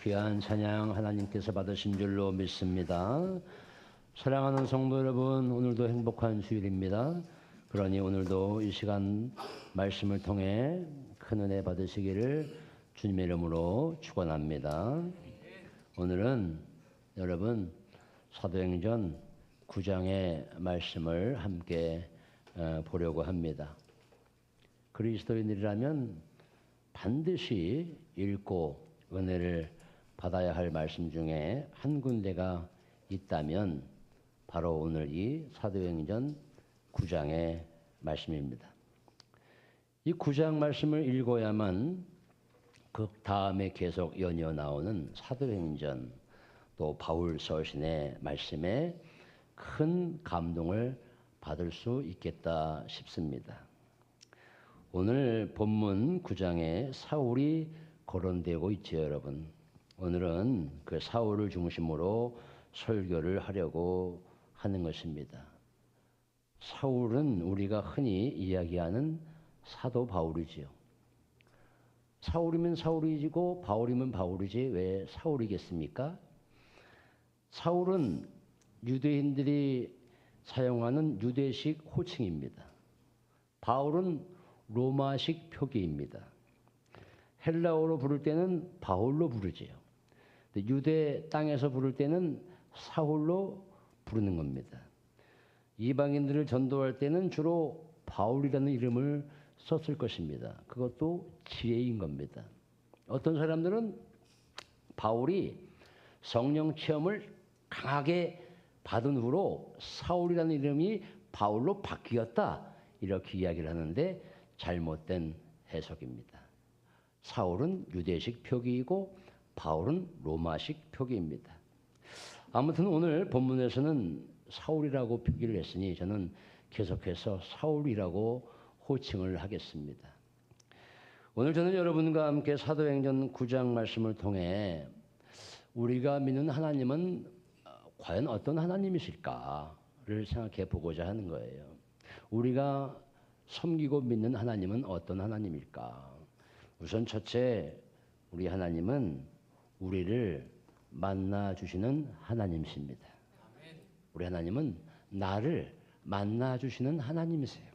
귀한 찬양 하나님께서 받으신 줄로 믿습니다. 사랑하는 성도 여러분, 오늘도 행복한 주일입니다. 그러니 오늘도 이 시간 말씀을 통해 큰 은혜 받으시기를 주님의 이름으로 축원합니다. 오늘은 여러분 사도행전 9장의 말씀을 함께 보려고 합니다. 그리스도인들이라면 반드시 읽고 은혜를 받아야 할 말씀 중에 한 군데가 있다면 바로 오늘 이 사도행전 9장의 말씀입니다. 이 9장 말씀을 읽어야만 그 다음에 계속 연이어 나오는 사도행전 또 바울 서신의 말씀에 큰 감동을 받을 수 있겠다 싶습니다. 오늘 본문 9장에 사울이 거론되고 있죠, 여러분. 오늘은 그 사울을 중심으로 설교를 하려고 하는 것입니다. 사울은 우리가 흔히 이야기하는 사도 바울이지요. 사울이면 사울이지고 바울이면 바울이지 왜 사울이겠습니까? 사울은 유대인들이 사용하는 유대식 호칭입니다. 바울은 로마식 표기입니다. 헬라어로 부를 때는 바울로 부르지요. 유대 땅에서 부를 때는 사울로 부르는 겁니다. 이방인들을 전도할 때는 주로 바울이라는 이름을 썼을 것입니다. 그것도 지혜인 겁니다. 어떤 사람들은 바울이 성령 체험을 강하게 받은 후로 사울이라는 이름이 바울로 바뀌었다 이렇게 이야기를 하는데 잘못된 해석입니다. 사울은 유대식 표기이고 바울은 로마식 표기입니다. 아무튼 오늘 본문에서는 사울이라고 표기를 했으니 저는 계속해서 사울이라고 호칭을 하겠습니다. 오늘 저는 여러분과 함께 사도행전 9장 말씀을 통해 우리가 믿는 하나님은 과연 어떤 하나님이실까를 생각해 보고자 하는 거예요. 우리가 섬기고 믿는 하나님은 어떤 하나님일까? 우선 첫째, 우리 하나님은 우리를 만나 주시는 하나님이십니다. 우리 하나님은 나를 만나 주시는 하나님이세요.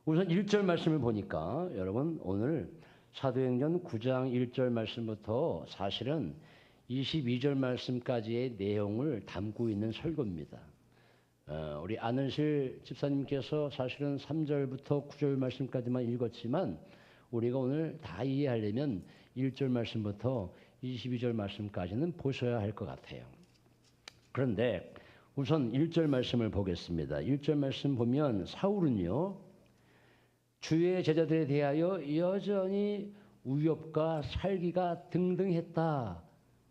우선 1절 말씀을 보니까 여러분 오늘 사도행전 9장 1절 말씀부터 사실은 22절 말씀까지의 내용을 담고 있는 설교입니다. 우리 안은실 집사님께서 사실은 3절부터 9절 말씀까지만 읽었지만 우리가 오늘 다 이해하려면 1절 말씀부터 22절 말씀까지는 보셔야 할 것 같아요. 그런데 우선 1절 말씀을 보겠습니다. 1절 말씀 보면 사울은요, 주의 제자들에 대하여 여전히 위협과 살기가 등등했다.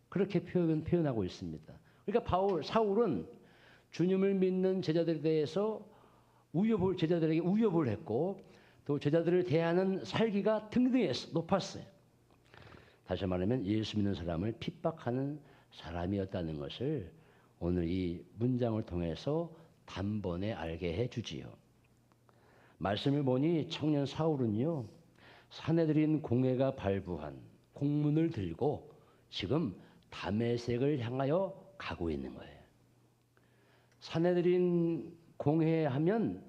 그렇게 표현하고 있습니다. 그러니까 사울은 주님을 믿는 제자들에 대해서 제자들에게 위협을 했고 또 제자들을 대하는 살기가 등등했어, 높았어요. 다시 말하면 예수 믿는 사람을 핍박하는 사람이었다는 것을 오늘 이 문장을 통해서 단번에 알게 해주지요. 말씀을 보니 청년 사울은요, 사내들인 공회가 발부한 공문을 들고 지금 다메섹을 향하여 가고 있는 거예요. 사내들인 공회하면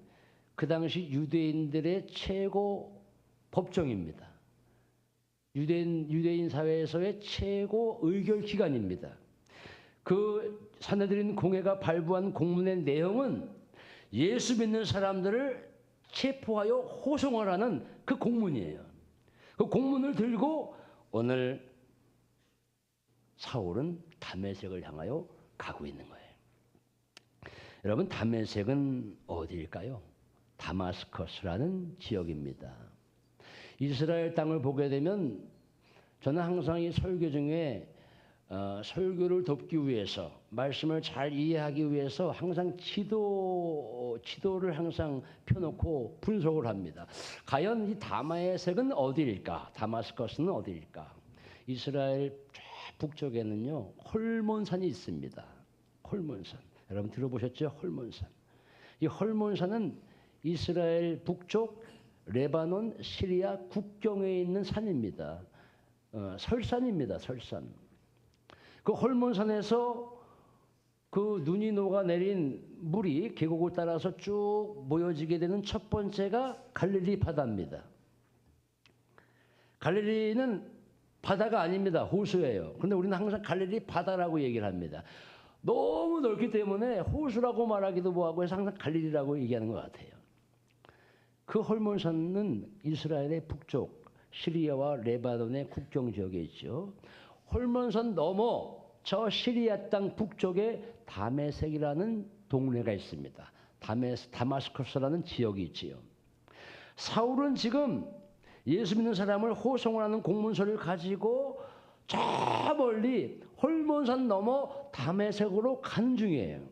그 당시 유대인들의 최고 법정입니다. 유대인 사회에서의 최고 의결 기관입니다. 그 사내들인 공회가 발부한 공문의 내용은 예수 믿는 사람들을 체포하여 호송하라는 그 공문이에요. 그 공문을 들고 오늘 사울은 다메섹을 향하여 가고 있는 거예요. 여러분, 다메섹은 어디일까요? 다마스커스라는 지역입니다. 이스라엘 땅을 보게 되면 저는 항상 이 설교 중에 설교를 돕기 위해서 말씀을 잘 이해하기 위해서 항상 지도를 항상 펴놓고 분석을 합니다. 과연 이 다메섹은 어디일까? 다마스커스는 어디일까? 이스라엘 북쪽에는요 홀몬산이 있습니다. 홀몬산 여러분 들어보셨죠? 홀몬산. 이 홀몬산은 이스라엘 북쪽 레바논 시리아 국경에 있는 산입니다. 설산입니다. 설산. 그 홀몬산에서 그 눈이 녹아내린 물이 계곡을 따라서 쭉 모여지게 되는 첫 번째가 갈릴리 바다입니다. 갈릴리는 바다가 아닙니다. 호수예요. 그런데 우리는 항상 갈릴리 바다라고 얘기를 합니다. 너무 넓기 때문에 호수라고 말하기도 뭐하고 해서 항상 갈릴리라고 얘기하는 것 같아요. 그 홀몬산은 이스라엘의 북쪽 시리아와 레바논의 국경 지역에 있죠. 홀몬산 넘어 저 시리아 땅 북쪽에 다메섹이라는 동네가 있습니다. 다마스커스라는 지역이 있지요. 사울은 지금 예수 믿는 사람을 호송하는 공문서를 가지고 저 멀리 홀몬산 넘어 다메섹으로 가는 중이에요.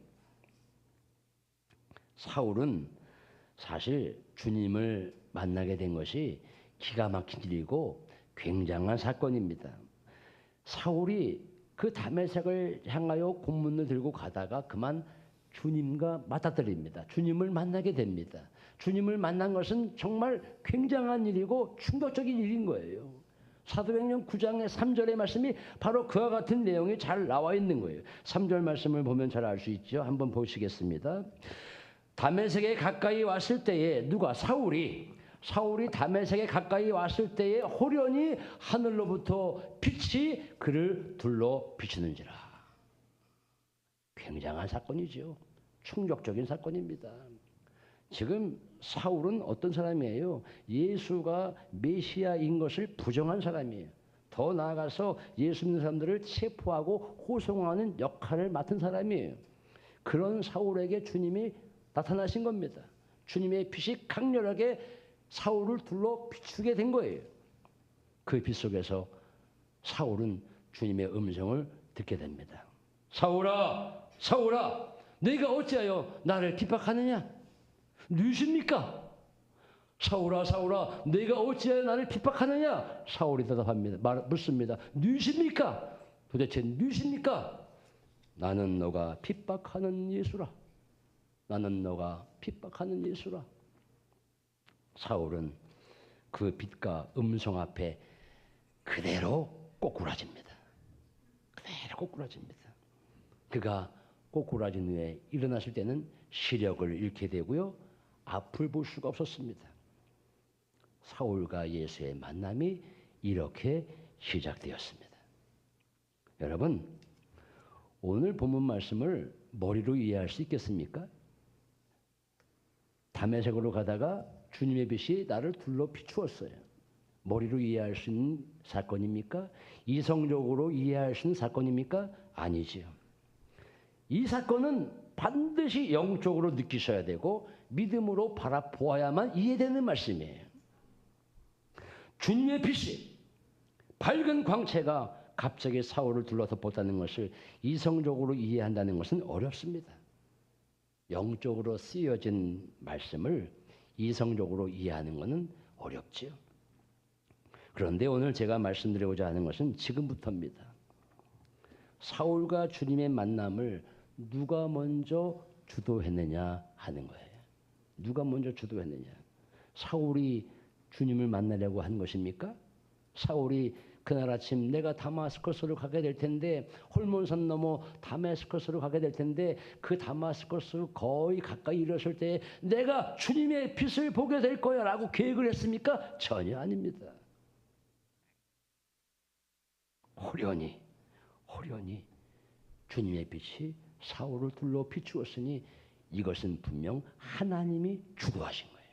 사울은 사실 주님을 만나게 된 것이 기가 막힌 일이고 굉장한 사건입니다. 사울이 그 다메섹을 향하여 공문을 들고 가다가 그만 주님과 맞닥뜨립니다. 주님을 만나게 됩니다. 주님을 만난 것은 정말 굉장한 일이고 충격적인 일인 거예요. 사도행전 9장의 3절의 말씀이 바로 그와 같은 내용이 잘 나와 있는 거예요. 3절 말씀을 보면 잘 알 수 있죠. 한번 보시겠습니다. 다메섹에 가까이 왔을 때에 사울이 다메섹에 가까이 왔을 때에 호련히 하늘로부터 빛이 그를 둘러 비추는지라. 굉장한 사건이죠. 충격적인 사건입니다. 지금 사울은 어떤 사람이에요? 예수가 메시아인 것을 부정한 사람이에요. 더 나아가서 예수 믿는 사람들을 체포하고 호송하는 역할을 맡은 사람이에요. 그런 사울에게 주님이 나타나신 겁니다. 주님의 빛이 강렬하게 사울을 둘러 비추게 된 거예요. 그 빛 속에서 사울은 주님의 음성을 듣게 됩니다. 사울아, 사울아, 네가 어찌하여 나를 핍박하느냐? 누구십니까? 사울아, 사울아, 네가 어찌하여 나를 핍박하느냐? 사울이 대답합니다. 묻습니다. 누구십니까? 도대체 누구십니까? 나는 너가 핍박하는 예수라. 나는 너가 핍박하는 예수라. 사울은 그 빛과 음성 앞에 그대로 꼬꾸라집니다. 그대로 꼬꾸라집니다. 그가 꼬꾸라진 후에 일어났을 때는 시력을 잃게 되고요. 앞을 볼 수가 없었습니다. 사울과 예수의 만남이 이렇게 시작되었습니다. 여러분, 오늘 본문 말씀을 머리로 이해할 수 있겠습니까? 다메섹으로 가다가 주님의 빛이 나를 둘러 비추었어요. 머리로 이해할 수 있는 사건입니까? 이성적으로 이해할 수 있는 사건입니까? 아니지요. 이 사건은 반드시 영적으로 느끼셔야 되고 믿음으로 바라보아야만 이해되는 말씀이에요. 주님의 빛이 밝은 광채가 갑자기 사울을 둘러덮었다는 것을 이성적으로 이해한다는 것은 어렵습니다. 영적으로 쓰여진 말씀을 이성적으로 이해하는 것은 어렵지요. 그런데 오늘 제가 말씀드리고자 하는 것은 지금부터입니다. 사울과 주님의 만남을 누가 먼저 주도했느냐 하는 거예요. 누가 먼저 주도했느냐. 사울이 주님을 만나려고 한 것입니까? 사울이 그날 아침 내가 다마스커스로 가게 될 텐데 홀몬산 넘어 다메스커스로 가게 될 텐데 그 다마스커스 거의 가까이 이르렀을 때 내가 주님의 빛을 보게 될 거야 라고 계획을 했습니까? 전혀 아닙니다. 호련히 주님의 빛이 사울을 둘러 비추었으니 이것은 분명 하나님이 주도하신 거예요.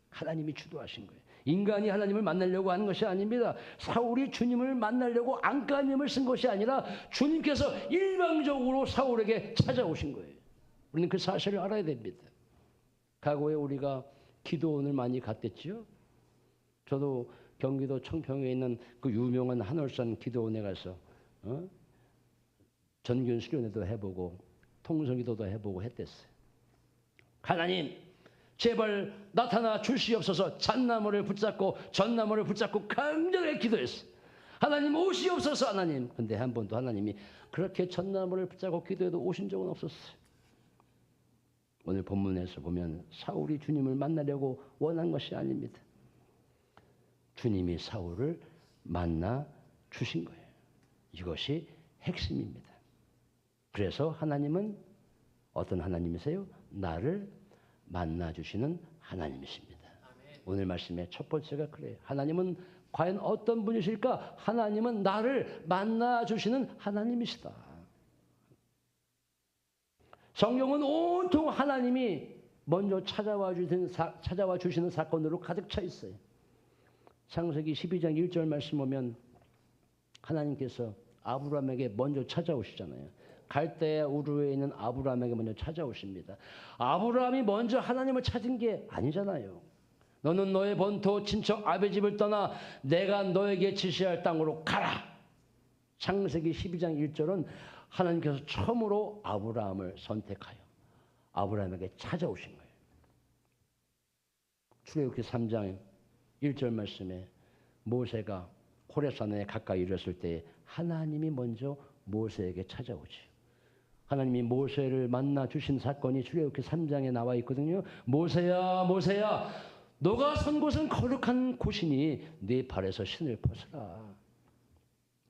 하나님이 주도하신 거예요. 인간이 하나님을 만나려고 하는 것이 아닙니다. 사울이 주님을 만나려고 안간힘을 쓴 것이 아니라 주님께서 일방적으로 사울에게 찾아오신 거예요. 우리는 그 사실을 알아야 됩니다. 과거에 우리가 기도원을 많이 갔댔죠. 저도 경기도 청평에 있는 그 유명한 한월산 기도원에 가서 전균 수련회도 해보고 통성기도도 해보고 했댔어요. 하나님 제발 나타나 주시옵소서. 잣나무를 붙잡고 전나무를 붙잡고 강력하게 기도했어요. 하나님 오시옵소서. 하나님. 근데 한 번도 하나님이 그렇게 전나무를 붙잡고 기도해도 오신 적은 없었어요. 오늘 본문에서 보면 사울이 주님을 만나려고 원한 것이 아닙니다. 주님이 사울을 만나 주신 거예요. 이것이 핵심입니다. 그래서 하나님은 어떤 하나님이세요? 나를 만나주시는 하나님이십니다. 오늘 말씀의 첫 번째가 그래요. 하나님은 과연 어떤 분이실까? 하나님은 나를 만나주시는 하나님이시다. 성경은 온통 하나님이 먼저 찾아와 주시는 사건으로 가득 차 있어요. 창세기 12장 1절 말씀 보면 하나님께서 아브라함에게 먼저 찾아오시잖아요. 갈대아 우르에 있는 아브라함에게 먼저 찾아오십니다. 아브라함이 먼저 하나님을 찾은 게 아니잖아요. 너는 너의 본토 친척 아베 집을 떠나 내가 너에게 지시할 땅으로 가라. 창세기 12장 1절은 하나님께서 처음으로 아브라함을 선택하여 아브라함에게 찾아오신 거예요. 출애굽기 3장 1절 말씀에 모세가 호렙산에 가까이 이르렀을 때 하나님이 먼저 모세에게 찾아오지요. 하나님이 모세를 만나 주신 사건이 출애굽기 3장에 나와 있거든요. 모세야 모세야 너가 선 곳은 거룩한 곳이니 네 발에서 신을 벗어라.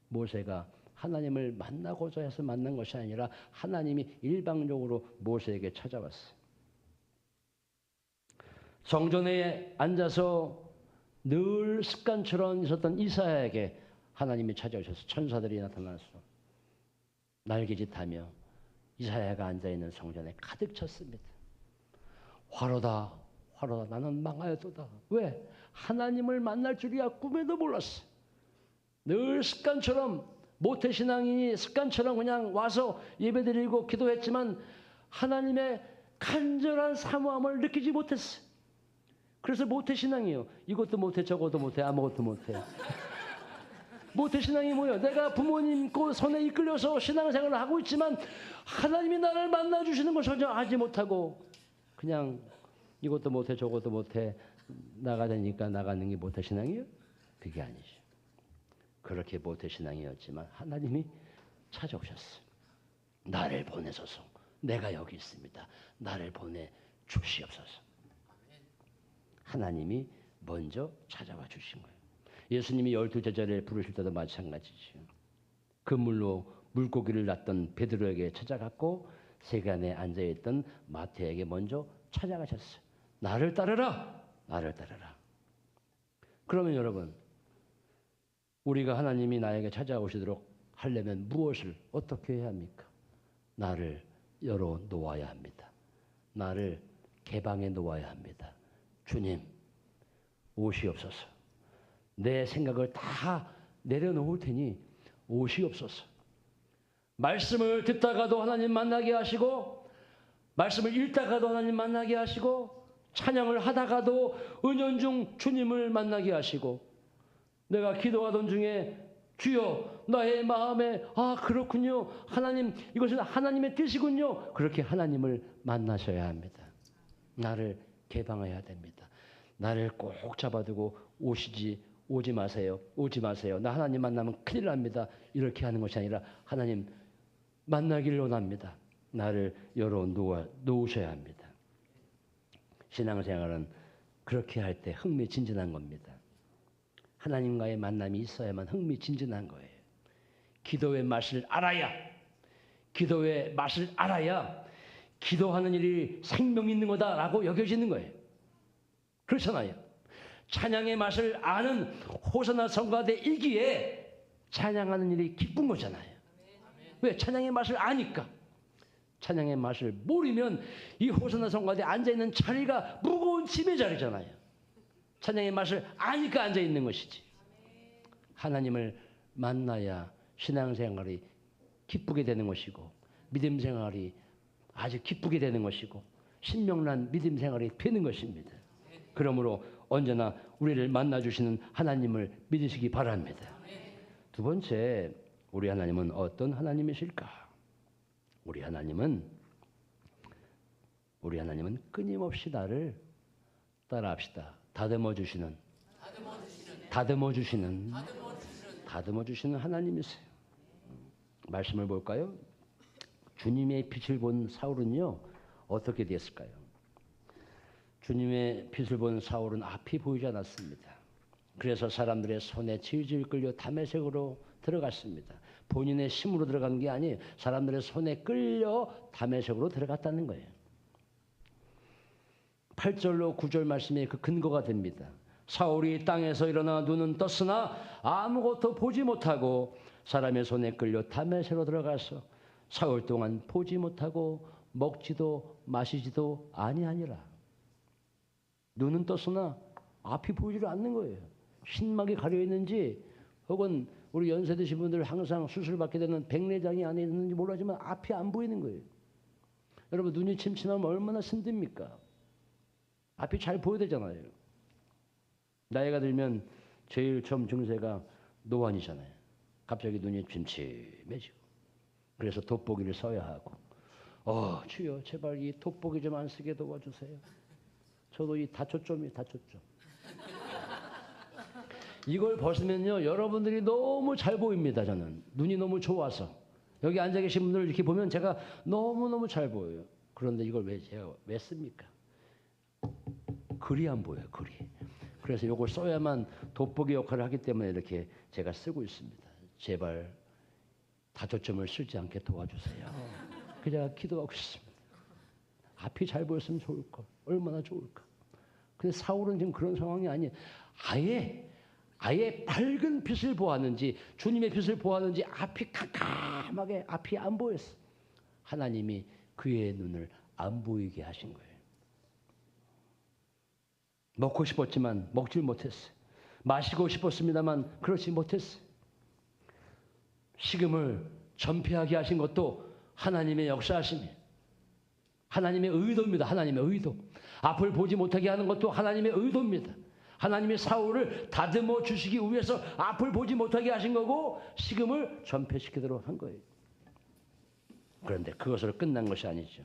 모세가 하나님을 만나고자 해서 만난 것이 아니라 하나님이 일방적으로 모세에게 찾아왔어요. 성전에 앉아서 늘 습관처럼 있었던 이사야에게 하나님이 찾아오셔서 천사들이 나타나서 날개짓하며 이사야가 앉아있는 성전에 가득 찼습니다. 화로다 화로다 나는 망하였도다. 왜? 하나님을 만날 줄이야 꿈에도 몰랐어. 늘 습관처럼 모태신앙인이 습관처럼 그냥 와서 예배드리고 기도했지만 하나님의 간절한 사모함을 느끼지 못했어. 그래서 모태신앙이에요. 이것도 못해 저것도 못해 아무것도 못해. 모태신앙이 뭐예요? 내가 부모님 손에 이끌려서 신앙생활을 하고 있지만 하나님이 나를 만나주시는 걸 전혀 알지 못하고 그냥 이것도 못해 저것도 못해 나가자니까 나가는 게 모태신앙이에요? 그게 아니죠. 그렇게 모태신앙이었지만 하나님이 찾아오셨어요. 나를 보내소서. 내가 여기 있습니다. 나를 보내주시옵소서. 하나님이 먼저 찾아와 주신 거예요. 예수님이 12제자를 부르실 때도 마찬가지죠. 그물로 물고기를 놨던 베드로에게 찾아갔고 세간에 앉아있던 마태에게 먼저 찾아가셨어요. 나를 따르라. 나를 따르라. 그러면 여러분 우리가 하나님이 나에게 찾아오시도록 하려면 무엇을 어떻게 해야 합니까? 나를 열어 놓아야 합니다. 나를 개방해 놓아야 합니다. 주님 오시옵소서. 내 생각을 다 내려놓을 테니 오시옵소서. 말씀을 듣다가도 하나님 만나게 하시고 말씀을 읽다가도 하나님 만나게 하시고 찬양을 하다가도 은연중 주님을 만나게 하시고 내가 기도하던 중에 주여 나의 마음에 그렇군요. 하나님 이것은 하나님의 뜻이군요. 그렇게 하나님을 만나셔야 합니다. 나를 개방해야 됩니다. 나를 꼭 잡아두고 오지 마세요. 오지 마세요. 나 하나님 만나면 큰일 납니다. 이렇게 하는 것이 아니라 하나님 만나기를 원합니다. 나를 열어 놓으셔야 합니다. 신앙생활은 그렇게 할 때 흥미진진한 겁니다. 하나님과의 만남이 있어야만 흥미진진한 거예요. 기도의 맛을 알아야 기도하는 일이 생명 있는 거다라고 여겨지는 거예요. 그렇잖아요. 찬양의 맛을 아는 호사나 성가대이기에 찬양하는 일이 기쁜 거잖아요. 왜? 찬양의 맛을 아니까. 찬양의 맛을 모르면 이 호사나 성가대에 앉아있는 자리가 무거운 짐의 자리잖아요. 찬양의 맛을 아니까 앉아있는 것이지. 하나님을 만나야 신앙생활이 기쁘게 되는 것이고 믿음생활이 아주 기쁘게 되는 것이고 신명난 믿음생활이 되는 것입니다. 그러므로 언제나 우리를 만나주시는 하나님을 믿으시기 바랍니다. 두 번째, 우리 하나님은 어떤 하나님이실까? 우리 하나님은 끊임없이 나를 따라합시다. 다듬어 주시는 하나님이세요. 말씀을 볼까요? 주님의 빛을 본 사울은요 어떻게 됐을까요? 주님의 빛을 본 사울은 앞이 보이지 않았습니다. 그래서 사람들의 손에 질질 끌려 다메섹으로 들어갔습니다. 본인의 힘으로 들어간 게 아니에요. 사람들의 손에 끌려 다메섹으로 들어갔다는 거예요. 8절로 9절 말씀이 그 근거가 됩니다. 사울이 땅에서 일어나 눈은 떴으나 아무것도 보지 못하고 사람의 손에 끌려 다메섹으로 들어가서 사흘 동안 보지 못하고 먹지도 마시지도 아니하니라. 눈은 떴으나 앞이 보이지 않는 거예요. 신막이 가려 있는지 혹은 우리 연세 드신 분들 항상 수술받게 되는 백내장이 안에 있는지 모르지만 앞이 안 보이는 거예요. 여러분 눈이 침침하면 얼마나 힘듭니까? 앞이 잘 보여야 되잖아요. 나이가 들면 제일 처음 증세가 노안이잖아요. 갑자기 눈이 침침해지고 그래서 돋보기를 써야 하고 주여 제발 이 돋보기 좀 안 쓰게 도와주세요. 저도 이 다초점이 다초점. 이걸 벗으면요 여러분들이 너무 잘 보입니다. 저는 눈이 너무 좋아서 여기 앉아 계신 분들 이렇게 보면 제가 너무너무 잘 보여요. 그런데 이걸 제가 왜 씁니까? 글이 안 보여요. 글이. 그래서 이걸 써야만 돋보기 역할을 하기 때문에 이렇게 제가 쓰고 있습니다. 제발 다초점을 쓰지 않게 도와주세요. 그냥 기도하고 있습니다. 앞이 잘 보였으면 좋을까? 얼마나 좋을까? 근데 사울은 지금 그런 상황이 아니에요. 아예 밝은 빛을 보았는지 주님의 빛을 보았는지 앞이 캄캄하게 앞이 안 보였어. 하나님이 그의 눈을 안 보이게 하신 거예요. 먹고 싶었지만 먹질 못했어요. 마시고 싶었습니다만 그렇지 못했어요. 식음을 전폐하게 하신 것도 하나님의 역사하심이에요. 하나님의 의도입니다. 하나님의 의도. 앞을 보지 못하게 하는 것도 하나님의 의도입니다. 하나님이 사울을 다듬어 주시기 위해서 앞을 보지 못하게 하신 거고 식음을 전폐시키도록 한 거예요. 그런데 그것으로 끝난 것이 아니죠.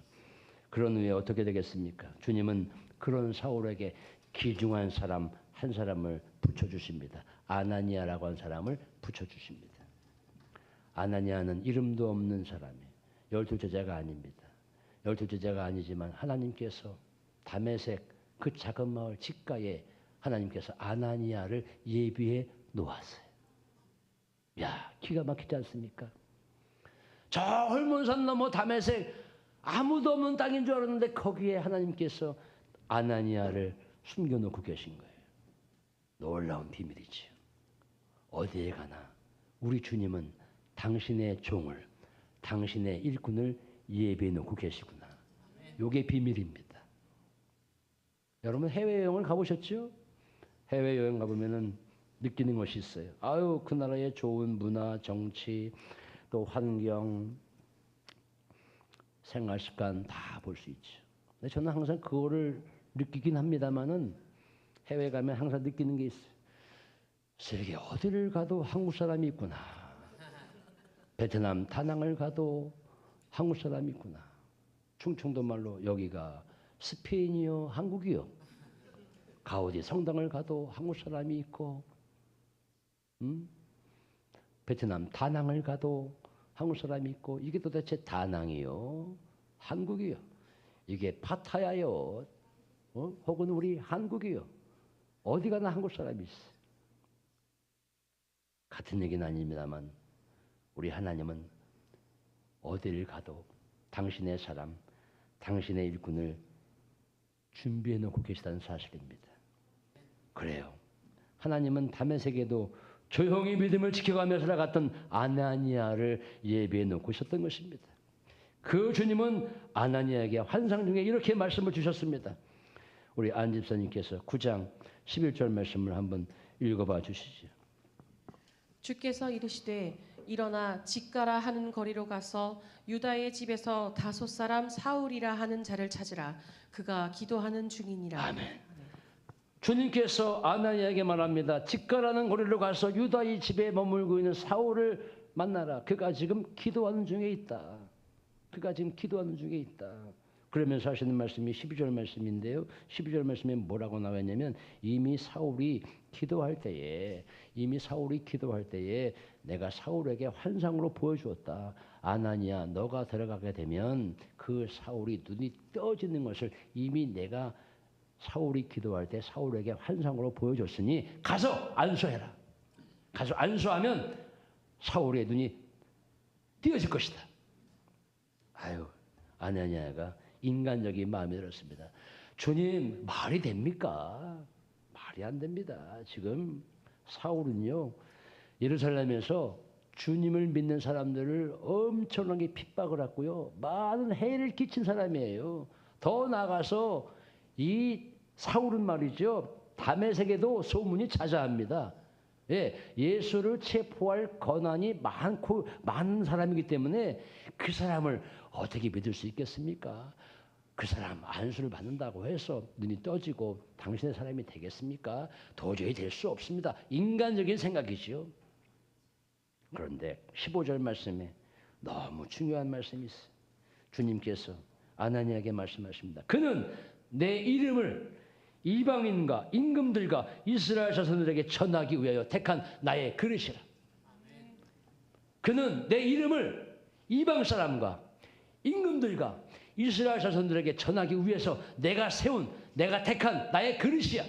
그런 후에 어떻게 되겠습니까? 주님은 그런 사울에게 귀중한 사람 한 사람을 붙여주십니다. 아나니아라고 하는 사람을 붙여주십니다. 아나니아는 이름도 없는 사람이에요. 12제자가 아닙니다. 12제자가 아니지만 하나님께서 다메섹 그 작은 마을 직가에 하나님께서 아나니아를 예비해 놓았어요. 야, 기가 막히지 않습니까? 저 헐몬산 넘어 다메섹 아무도 없는 땅인 줄 알았는데 거기에 하나님께서 아나니아를 숨겨놓고 계신 거예요. 놀라운 비밀이지요. 어디에 가나 우리 주님은 당신의 종을, 당신의 일꾼을 예비해 놓고 계시구나. 이게 비밀입니다. 여러분 해외여행을 가보셨죠? 해외여행 가보면은 느끼는 것이 있어요. 아유, 그 나라의 좋은 문화, 정치, 또 환경, 생활 습관 다 볼 수 있죠. 근데 저는 항상 그거를 느끼긴 합니다만은 해외 가면 항상 느끼는 게 있어요. 세계 어디를 가도 한국 사람이 있구나. 베트남 다낭을 가도 한국 사람이 있구나. 충청도 말로 여기가 스페인이요, 한국이요. 가우디 성당을 가도 한국 사람이 있고, 베트남 다낭을 가도 한국 사람이 있고, 이게 도대체 다낭이요, 한국이요. 이게 파타야요, 혹은 우리 한국이요. 어디 가나 한국 사람이 있어요. 같은 얘기는 아닙니다만 우리 하나님은 어디를 가도 당신의 사람, 당신의 일꾼을 준비해 놓고 계시다는 사실입니다. 그래요. 하나님은 다메섹에도 조용히 믿음을 지켜가며 살아갔던 아나니아를 예비해 놓고 있었던 것입니다. 그 주님은 아나니아에게 환상 중에 이렇게 말씀을 주셨습니다. 우리 안 집사님께서 9장 11절 말씀을 한번 읽어봐 주시죠. 주께서 이르시되 일어나 직가라 하는 거리로 가서 유다의 집에서 다섯 사람 사울이라 하는 자를 찾으라. 그가 기도하는 중이니라. 아멘. 주님께서 아나니아에게 말합니다. 직가라는 거리로 가서 유다의 집에 머물고 있는 사울을 만나라. 그가 지금 기도하는 중에 있다. 그가 지금 기도하는 중에 있다. 그러면서 하시는 말씀이 12절 말씀인데요. 12절 말씀에 뭐라고 나와 있냐면 이미 사울이 기도할 때에 내가 사울에게 환상으로 보여주었다. 아나니아 너가 들어가게 되면 그 사울이 눈이 떠지는 것을 이미 내가 사울이 기도할 때 사울에게 환상으로 보여줬으니 가서 안수해라. 가서 안수하면 사울의 눈이 띄어질 것이다. 아유, 아나니아가 인간적인 마음이 들었습니다. 주님, 말이 됩니까? 말이 안 됩니다. 지금 사울은요, 예루살렘에서 주님을 믿는 사람들을 엄청나게 핍박을 했고요. 많은 해를 끼친 사람이에요. 더 나아가서 이 사울은 말이죠. 다메섹에도 소문이 자자합니다. 예, 예수를 체포할 권한이 많은 사람이기 때문에 그 사람을 어떻게 믿을 수 있겠습니까? 그 사람 안수를 받는다고 해서 눈이 떠지고 당신의 사람이 되겠습니까? 도저히 될 수 없습니다. 인간적인 생각이지요. 그런데 15절 말씀에 너무 중요한 말씀이 있어요. 주님께서 아나니아에게 말씀하십니다. 그는 내 이름을 이방인과 임금들과 이스라엘 자손들에게 전하기 위하여 택한 나의 그릇이라. 그는 내 이름을 이방 사람과 임금들과 이스라엘 자손들에게 전하기 위해서 내가 택한 나의 그릇이야.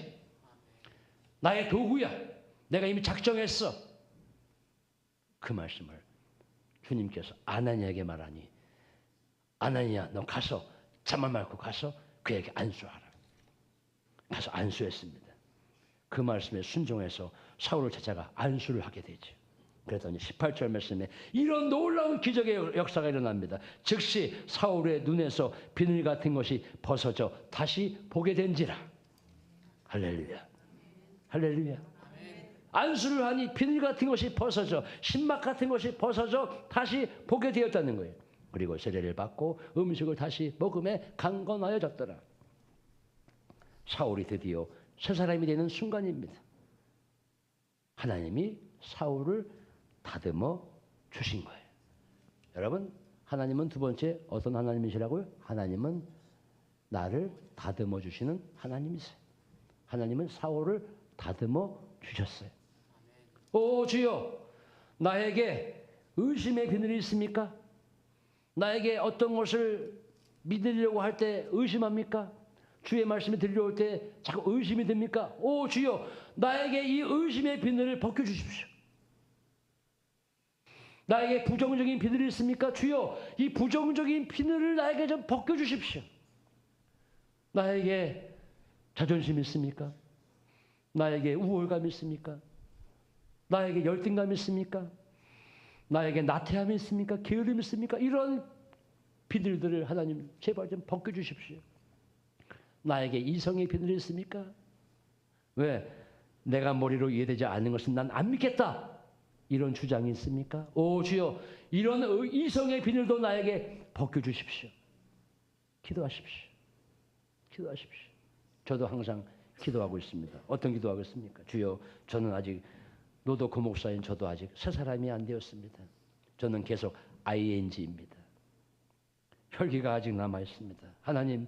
나의 도구야. 내가 이미 작정했어. 그 말씀을 주님께서 아나니아에게 말하니, 아나니아, 너 가서 잠만 말고 가서 그에게 안수하라. 가서 안수했습니다. 그 말씀에 순종해서 사울을 제자가 안수를 하게 되죠. 그랬더니 18절 말씀에 이런 놀라운 기적의 역사가 일어납니다. 즉시 사울의 눈에서 비늘 같은 것이 벗어져 다시 보게 된지라. 할렐루야. 할렐루야. 안수를 하니 비늘 같은 것이 벗어져, 신막 같은 것이 벗어져 다시 보게 되었다는 거예요. 그리고 세례를 받고 음식을 다시 먹음에 강건하여졌더라. 사울이 드디어 새 사람이 되는 순간입니다. 하나님이 사울을 다듬어 주신 거예요. 여러분, 하나님은 두 번째 어떤 하나님이시라고요? 하나님은 나를 다듬어 주시는 하나님이세요. 하나님은 사울을 다듬어 주셨어요. 오 주여, 나에게 의심의 비늘이 있습니까? 나에게 어떤 것을 믿으려고 할 때 의심합니까? 주의 말씀이 들려올 때 자꾸 의심이 듭니까? 오 주여, 나에게 이 의심의 비늘을 벗겨주십시오. 나에게 부정적인 비늘이 있습니까? 주여, 이 부정적인 비늘을 나에게 좀 벗겨주십시오. 나에게 자존심이 있습니까? 나에게 우월감이 있습니까? 나에게 열등감이 있습니까? 나에게 나태함이 있습니까? 게으름이 있습니까? 이런 비늘들을 하나님 제발 좀 벗겨주십시오. 나에게 이성의 비늘이 있습니까? 왜? 내가 머리로 이해되지 않는 것은 난 안 믿겠다. 이런 주장이 있습니까? 오 주여, 이런 이성의 비늘도 나에게 벗겨주십시오. 기도하십시오. 기도하십시오. 저도 항상 기도하고 있습니다. 어떤 기도하고 있습니까? 주여, 저는 아직 노도코 목사인 저도 아직 새 사람이 안 되었습니다. 저는 계속 ING입니다. 혈기가 아직 남아 있습니다. 하나님,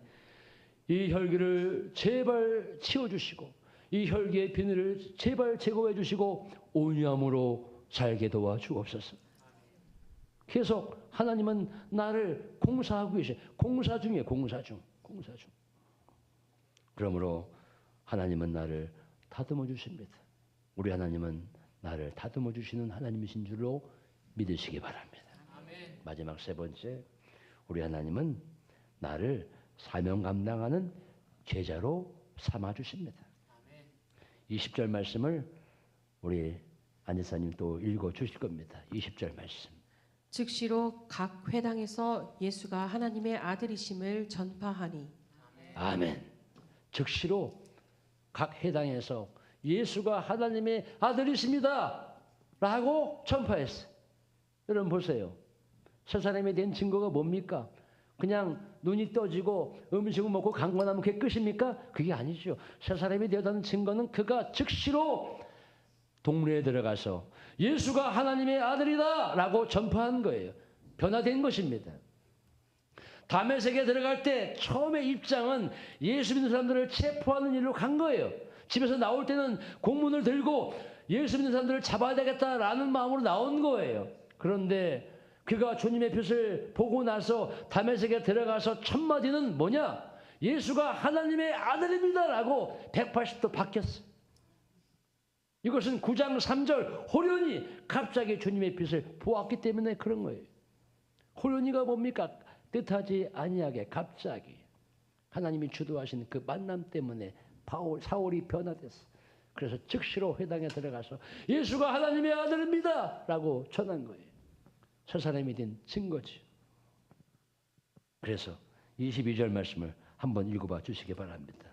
이 혈기를 제발 치워주시고 이 혈기의 비늘을 제발 제거해 주시고 온유함으로 살게 도와주옵소서. 계속 하나님은 나를 공사하고 계셔. 공사 중이에요. 공사 중. 그러므로 하나님은 나를 다듬어 주십니다. 우리 하나님은 나를 다듬어 주시는 하나님이신 줄로 믿으시기 바랍니다. 아멘. 마지막 세 번째, 우리 하나님은 나를 사명 감당하는 제자로 삼아 주십니다. 20절 말씀을 우리 안지사님 또 읽어 주실 겁니다. 20절 말씀. 즉시로 각 회당에서 예수가 하나님의 아들이심을 전파하니. 아멘. 즉시로 각 회당에서 예수가 하나님의 아들이십니다 라고 전파했어요. 여러분 보세요. 새 사람이 된 증거가 뭡니까? 그냥 눈이 떠지고 음식을 먹고 강건하면 그게 끝입니까? 그게 아니죠. 새 사람이 되었다는 증거는 그가 즉시로 동네에 들어가서 예수가 하나님의 아들이다 라고 전파한 거예요. 변화된 것입니다. 다메섹에 들어갈 때 처음에 입장은 예수 믿는 사람들을 체포하는 일로 간 거예요. 집에서 나올 때는 공문을 들고 예수 믿는 사람들을 잡아야 되겠다라는 마음으로 나온 거예요. 그런데 그가 주님의 빛을 보고 나서 다메섹에 들어가서 첫 마디는 뭐냐? 예수가 하나님의 아들입니다 라고 180도 바뀌었어요. 이것은 9장 3절 호련히 갑자기 주님의 빛을 보았기 때문에 그런 거예요. 호련히가 뭡니까? 뜻하지 아니하게 갑자기 하나님이 주도하신 그 만남 때문에 사울이 변화됐어. 그래서 즉시로 회당에 들어가서 예수가 하나님의 아들입니다 라고 전한 거예요. 저 사람이 된 증거지. 그래서 22절 말씀을 한번 읽어봐 주시기 바랍니다.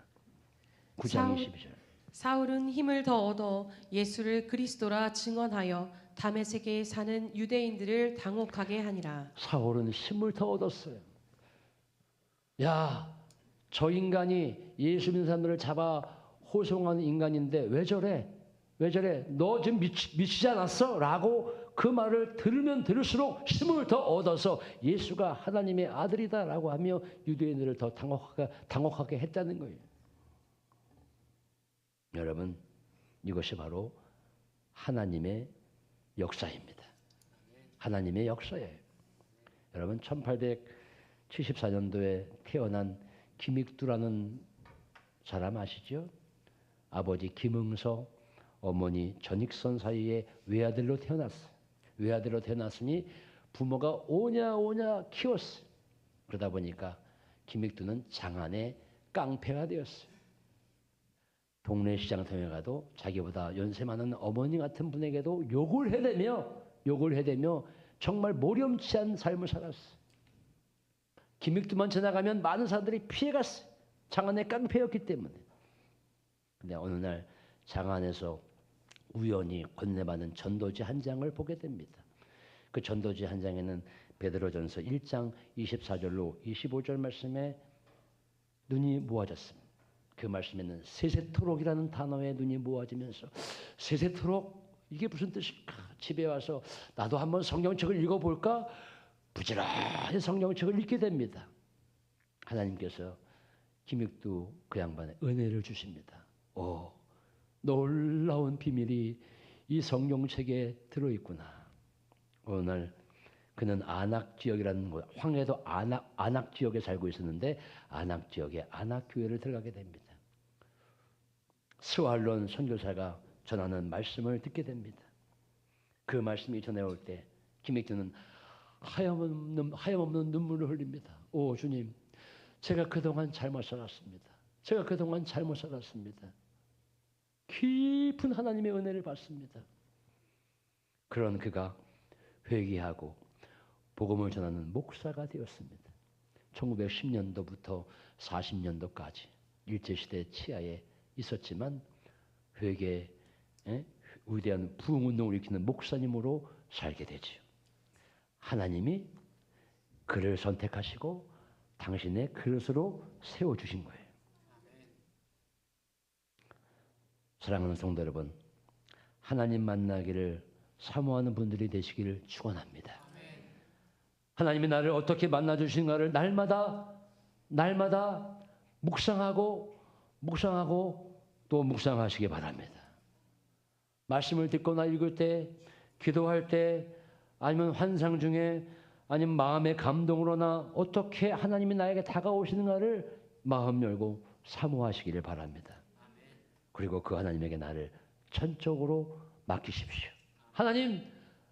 9장 22절. 사울은 힘을 더 얻어 예수를 그리스도라 증언하여 다메섹에 사는 유대인들을 당혹하게 하니라. 사울은 힘을 더 얻었어요. 야, 저 인간이 예수 믿는 사람들을 잡아 호송하는 인간인데 왜 저래? 왜 저래? 너 지금 미치지 않았어? 라고 그 말을 들으면 들을수록 힘을 더 얻어서 예수가 하나님의 아들이다 라고 하며 유대인들을 더 당혹하게 했다는 거예요. 여러분, 이것이 바로 하나님의 역사입니다. 하나님의 역사예요. 여러분, 1874년도에 태어난 김익두라는 사람 아시죠? 아버지 김응서, 어머니 전익선 사이에 외아들로 태어났어요. 외아들로 태어났으니 부모가 오냐 키웠어요. 그러다 보니까 김익두는 장안의 깡패가 되었어요. 동네 시장통에 가도 자기보다 연세 많은 어머니 같은 분에게도 욕을 해대며 정말 모렴치한 삶을 살았어요. 김익두만 지나가면 많은 사람들이 피해갔어요. 장안의 깡패였기 때문에. 근데 어느 날 장안에서 우연히 건네받은 전도지 한 장을 보게 됩니다. 그 전도지 한 장에는 베드로전서 1장 24절로 25절 말씀에 눈이 모아졌습니다. 그 말씀에는 세세토록이라는 단어에 눈이 모아지면서 세세토록 이게 무슨 뜻일까? 집에 와서 나도 한번 성경책을 읽어볼까? 부지런히 성경책을 읽게 됩니다. 하나님께서 김익두 그 양반에 은혜를 주십니다. 놀라운 비밀이 이 성경책에 들어있구나. 어느 날 그는 안악지역이라는 곳, 황해도 안악지역에 살고 있었는데 안악지역에 안악교회를 들어가게 됩니다. 스왈론 선교사가 전하는 말씀을 듣게 됩니다. 그 말씀이 전해올 때 김익두는 하염없는 눈물을 흘립니다. 오 주님, 제가 그동안 잘못 살았습니다. 깊은 하나님의 은혜를 받습니다. 그런 그가 회개하고 복음을 전하는 목사가 되었습니다. 1910년도부터 40년도까지 일제시대 치하에 있었지만 회개에 위대한 부흥운동을 일으키는 목사님으로 살게 되지요. 하나님이 그를 선택하시고 당신의 그릇으로 세워주신 거예요. 사랑하는 성도 여러분, 하나님 만나기를 사모하는 분들이 되시기를 축원합니다. 하나님이 나를 어떻게 만나주신가를 날마다 묵상하고 또 묵상하시기 바랍니다. 말씀을 듣거나 읽을 때, 기도할 때, 아니면 환상 중에, 아니면 마음의 감동으로나 어떻게 하나님이 나에게 다가오시는가를 마음 열고 사모하시기를 바랍니다. 그리고 그 하나님에게 나를 전적으로 맡기십시오. 하나님,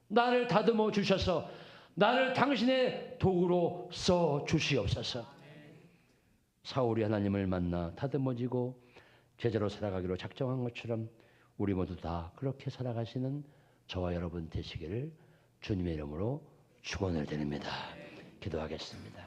나를 다듬어 주셔서 나를 당신의 도구로 써 주시옵소서. 사울이 하나님을 만나 다듬어지고 제자로 살아가기로 작정한 것처럼 우리 모두 다 그렇게 살아가시는 저와 여러분 되시기를 주님의 이름으로 축원을 드립니다. 기도하겠습니다.